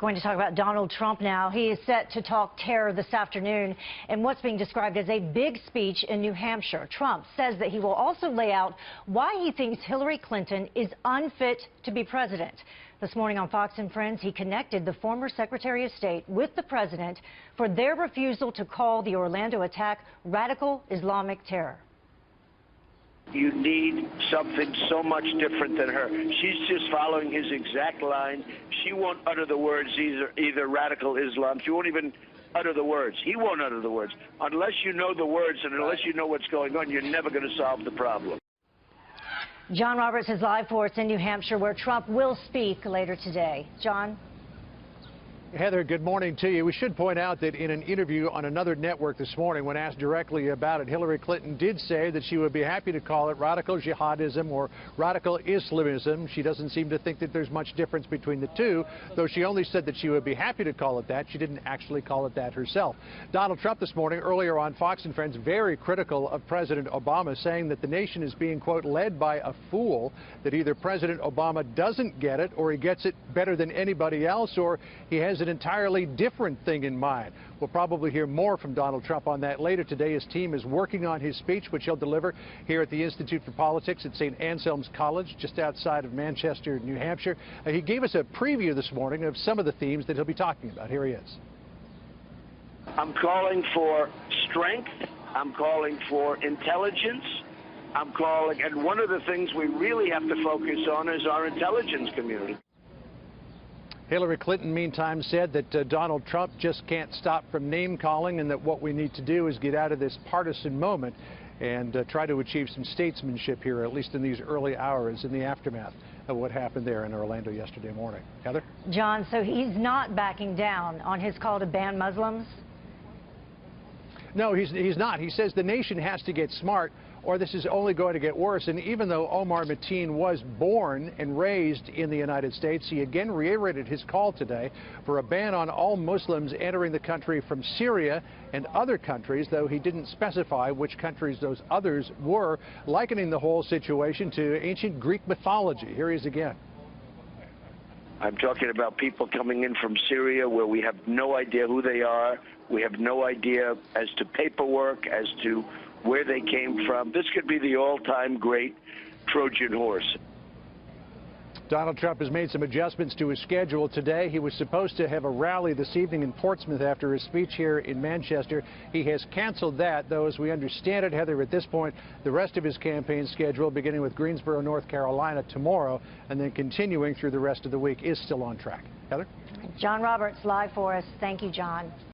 Going to talk about Donald Trump now. He is set to talk terror this afternoon in what's being described as a big speech in New Hampshire. Trump says that he will also lay out why he thinks Hillary Clinton is unfit to be president. This morning on Fox and Friends, he connected the former Secretary of State with the president for their refusal to call the Orlando attack radical Islamic terror. You need something so much different than her. She's just following his exact line. She won't utter the words either radical Islam. She won't even utter the words. He won't utter the words. Unless you know the words and unless you know what's going on, you're never going to solve the problem. John Roberts is live for us in New Hampshire, where Trump will speak later today. John? Heather, good morning to you. We should point out that in an interview on another network this morning, when asked directly about it, Hillary Clinton did say that she would be happy to call it radical jihadism or radical Islamism. She doesn't seem to think that there's much difference between the two, though she only said that she would be happy to call it that. She didn't actually call it that herself. Donald Trump this morning, earlier on Fox and Friends, very critical of President Obama, saying that the nation is being, quote, led by a fool, that either President Obama doesn't get it or he gets it better than anybody else, or he has an entirely different thing in mind. We'll probably hear more from Donald Trump on that later today. His team is working on his speech, which he'll deliver here at the Institute for Politics at St. Anselm's College, just outside of Manchester, New Hampshire. He gave us a preview this morning of some of the themes that he'll be talking about. Here he is. I'm calling for strength. I'm calling for intelligence. I'm calling, and one of the things we really have to focus on is our intelligence community. Hillary Clinton, meantime, said that Donald Trump just can't stop from name-calling and that what we need to do is get out of this partisan moment and try to achieve some statesmanship here, at least in these early hours in the aftermath of what happened there in Orlando yesterday morning. Heather? John, so he's not backing down on his call to ban Muslims? No, he's not. He says the nation has to get smart or this is only going to get worse. And even though Omar Mateen was born and raised in the United States, he again reiterated his call today for a ban on all Muslims entering the country from Syria and other countries, though he didn't specify which countries those others were, likening the whole situation to ancient Greek mythology. Here he is again. I'm talking about people coming in from Syria where we have no idea who they are. We have no idea as to paperwork, as to where they came from. This could be the all-time great Trojan horse. Donald Trump has made some adjustments to his schedule today. He was supposed to have a rally this evening in Portsmouth after his speech here in Manchester. He has canceled that, though, as we understand it, Heather, at this point, the rest of his campaign schedule, beginning with Greensboro, North Carolina tomorrow, and then continuing through the rest of the week, is still on track. Heather? John Roberts live for us. Thank you, John.